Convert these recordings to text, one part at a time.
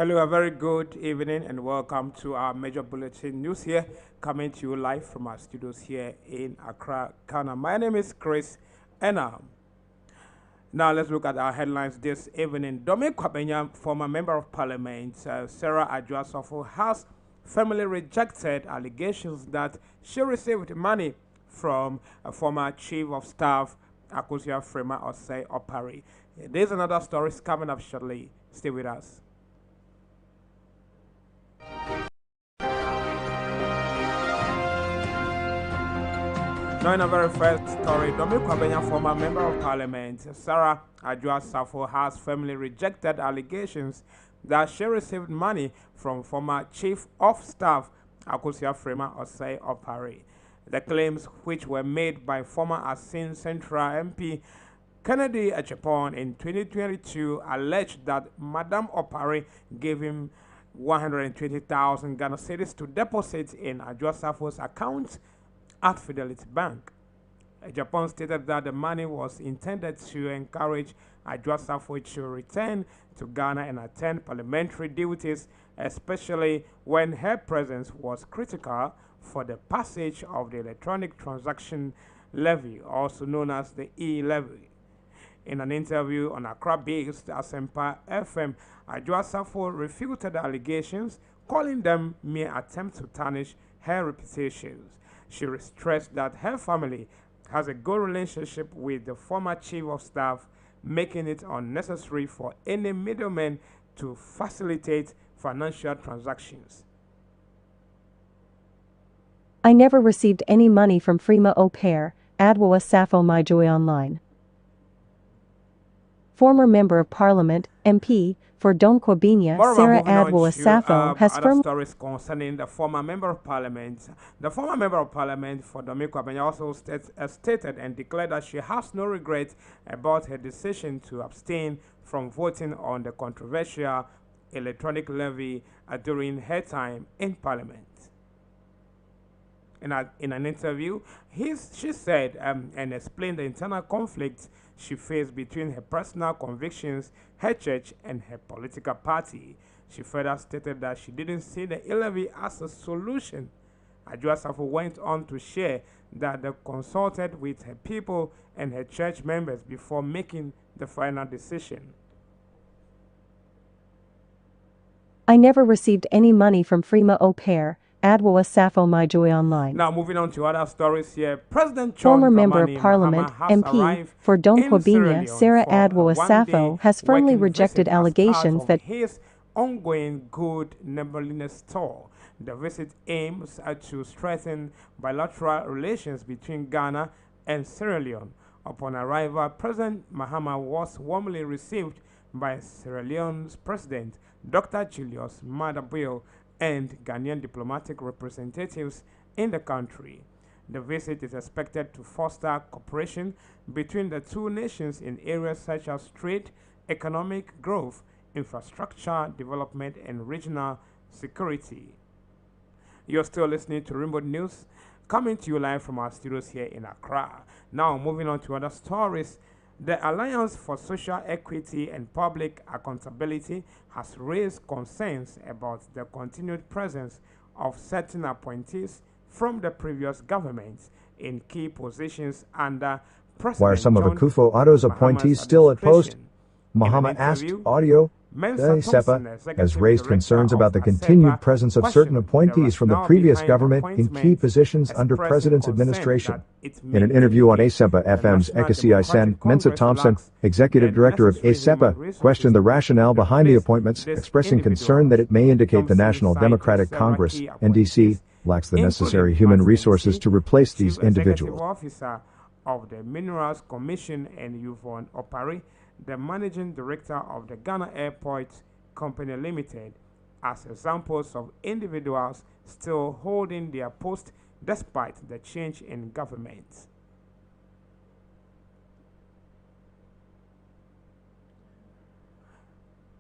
Hello, a very good evening and welcome to our major bulletin news here, coming to you live from our studios here in Accra, Ghana. My name is Kris Enam. Now let's look at our headlines this evening. Domi Kwabenya, former member of parliament, Sarah Adjuasofo, has firmly rejected allegations that she received money from a former chief of staff, Akosia Frema Osei Opari. There's another story coming up shortly. Stay with us. Now, in a very first story, Domi Kwabenya, former member of parliament, Sarah Adjuasofo, has firmly rejected allegations that she received money from former chief of staff, Akosia Frema Osei Opari. The claims, which were made by former Asin Central MP Kennedy Echepon in 2022, alleged that Madame Opari gave him 120,000 Ghana cedis to deposit in Adjuasofo's account at Fidelity Bank. Japan stated that the money was intended to encourage Adjuasofo to return to Ghana and attend parliamentary duties, especially when her presence was critical for the passage of the electronic transaction levy, also known as the e-levy. In an interview on Accra-based Asempa FM, Adjuasofo refuted the allegations, calling them mere attempts to tarnish her reputation. She stressed that her family has a good relationship with the former chief of staff, making it unnecessary for any middleman to facilitate financial transactions. I never received any money from Frema Opari, Adwoa Safo Myjoy Online. Former Member of Parliament, MP, for Don Kwabenya, Sarah Adwoa Safo has other stories concerning the former member of parliament. The former member of parliament for Domi Kwabenya also stated and declared that she has no regret about her decision to abstain from voting on the controversial electronic levy during her time in parliament. In an interview, she said and explained the internal conflict she faced between her personal convictions, her church, and her political party. She further stated that she didn't see the levy as a solution. Adjuasofo went on to share that they consulted with her people and her church members before making the final decision. I never received any money from Frema Opari, Adwoa Safo Myjoy Online. Now, moving on to other stories here. President Former Member of Parliament, MP, for Don Kwabenya, Sarah Adwoa Safo has firmly rejected allegations that his ongoing good neighborliness tour. The visit aims to strengthen bilateral relations between Ghana and Sierra Leone. Upon arrival, President Mahama was warmly received by Sierra Leone's President, Dr. Julius Maada Bio, and Ghanaian diplomatic representatives in the country. The visit is expected to foster cooperation between the two nations in areas such as trade, economic growth, infrastructure development, and regional security. You're still listening to Remould News, coming to you live from our studios here in Accra. Now, moving on to other stories. The Alliance for Social Equity and Public Accountability has raised concerns about the continued presence of certain appointees from the previous government in key positions under President Why are some John of Akufo-Addo's appointees still at post? Mahama asked audio. The SEPA has raised concerns about the continued presence of certain appointees from the previous government in key positions under President's administration. In an interview on ASEPA FM's Ekasi Isen, Mensa Thompson, executive director of ASEPA, questioned the rationale behind the appointments, expressing concern that it may indicate the National Democratic Congress, NDC, lacks the necessary human resources to replace these individuals. Officer of the Minerals Commission and Yvonne Opari, the managing director of the Ghana Airport Company Limited, as examples of individuals still holding their post despite the change in government.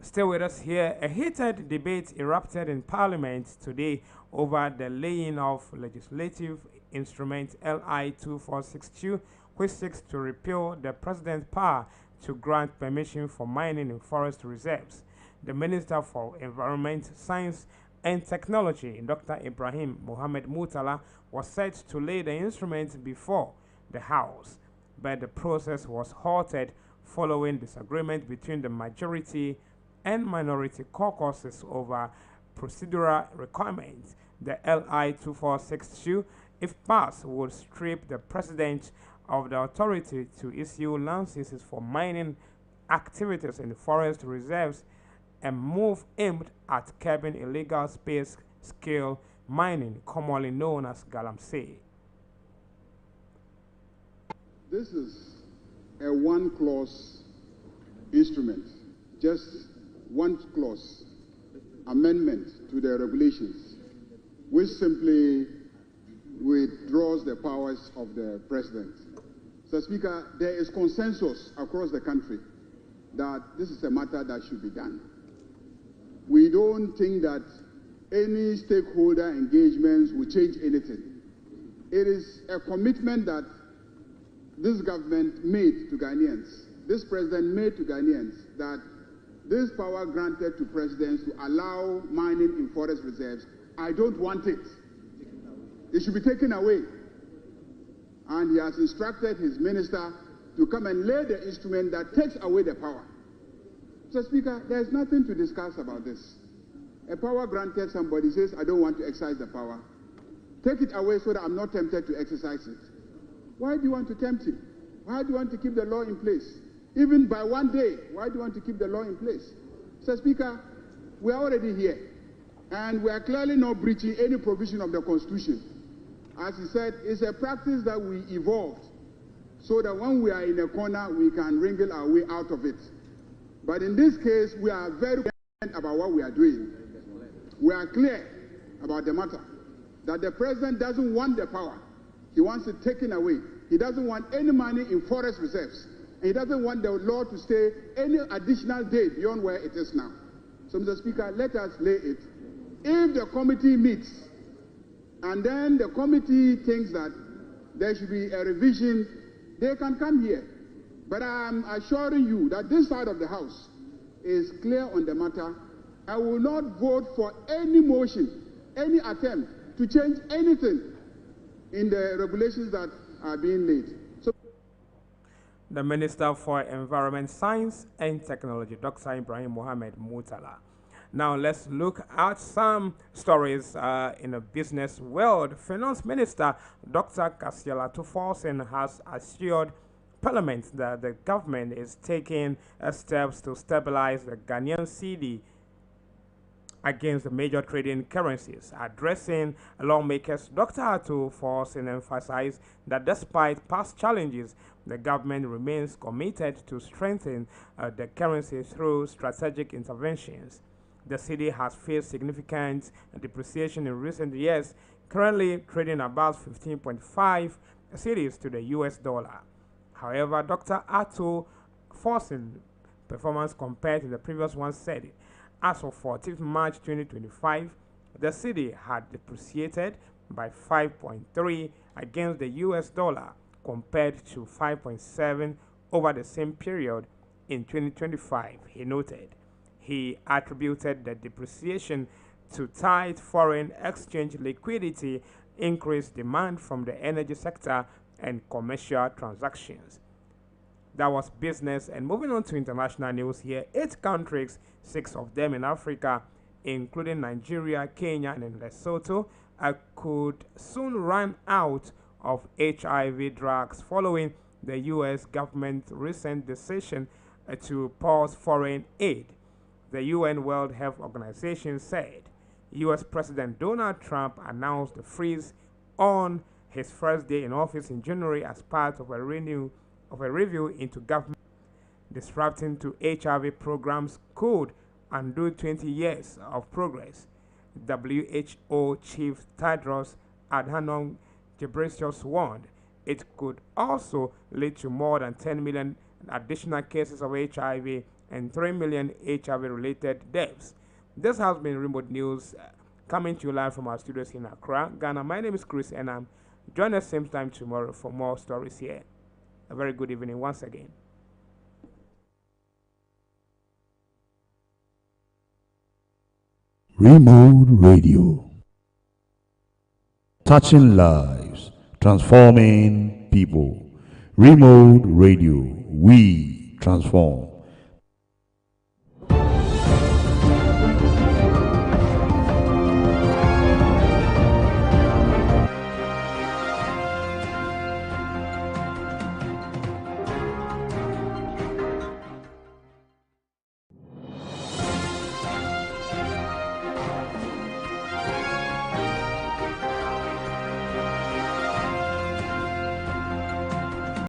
Stay with us here. A heated debate erupted in Parliament today over the laying of legislative instrument LI 2462, which seeks to repeal the president's power to grant permission for mining in forest reserves. The Minister for Environment, Science and Technology, Dr. Ibrahim Mohammed Murtala, was set to lay the instrument before the House, but the process was halted following disagreement between the majority and minority caucuses over procedural requirements. The LI 2462, if passed, would strip the president of the authority to issue licenses for mining activities in the forest reserves, a move aimed at curbing illegal space-scale mining, commonly known as galamsey. This is a one-clause instrument, just one clause amendment to the regulations, which simply withdraws the powers of the president. So, Speaker, there is consensus across the country that this is a matter that should be done. We don't think that any stakeholder engagements will change anything. It is a commitment that this government made to Ghanaians, this president made to Ghanaians, that this power granted to presidents to allow mining in forest reserves, I don't want it. It should be taken away. And he has instructed his minister to come and lay the instrument that takes away the power. So, Speaker, there's nothing to discuss about this. A power granted, somebody says, I don't want to exercise the power. Take it away so that I'm not tempted to exercise it. Why do you want to tempt him? Why do you want to keep the law in place? Even by one day, why do you want to keep the law in place? So, Speaker, we are already here. And we are clearly not breaching any provision of the Constitution. As he said, it's a practice that we evolved so that when we are in a corner, we can wriggle our way out of it. But in this case, we are very clear about what we are doing. We are clear about the matter, that the president doesn't want the power. He wants it taken away. He doesn't want any money in forest reserves. And he doesn't want the law to stay any additional day beyond where it is now. So, Mr. Speaker, let us lay it. If the committee meets, and then the committee thinks that there should be a revision, they can come here. But I am assuring you that this side of the House is clear on the matter. I will not vote for any motion, any attempt to change anything in the regulations that are being laid. So, the Minister for Environment, Science and Technology, Dr. Ibrahim Mohammed Murtala. Now let's look at some stories in the business world. Finance Minister Dr. Kasiela Tuforsen has assured Parliament that the government is taking steps to stabilize the Ghanaian cedi against the major trading currencies. Addressing lawmakers, Dr. Tuforsen emphasized that despite past challenges, the government remains committed to strengthen the currency through strategic interventions. The cedi has faced significant depreciation in recent years, currently trading about 15.5 cedis to the US dollar. However, Dr. Ato Forsen performance compared to the previous one said, as of 14th March 2025, the cedi had depreciated by 5.3 against the US dollar compared to 5.7 over the same period in 2025, he noted. He attributed the depreciation to tight foreign exchange liquidity, increased demand from the energy sector, and commercial transactions. That was business. And moving on to international news here, 8 countries, 6 of them in Africa, including Nigeria, Kenya, and Lesotho, could soon run out of HIV drugs following the U.S. government's recent decision to pause foreign aid. The UN World Health Organization said U.S. President Donald Trump announced the freeze on his first day in office in January as part of a review into government disrupting to HIV programs could undo 20 years of progress. WHO Chief Tedros Adhanom Ghebreyesus warned it could also lead to more than 10 million additional cases of HIV and 3 million HIV-related deaths. This has been Remould News, coming to you live from our studios in Accra, Ghana. My name is Kris Enam. Join us same time tomorrow for more stories here. A very good evening once again. Remould Radio. Touching lives, transforming people. Remould Radio. We transform.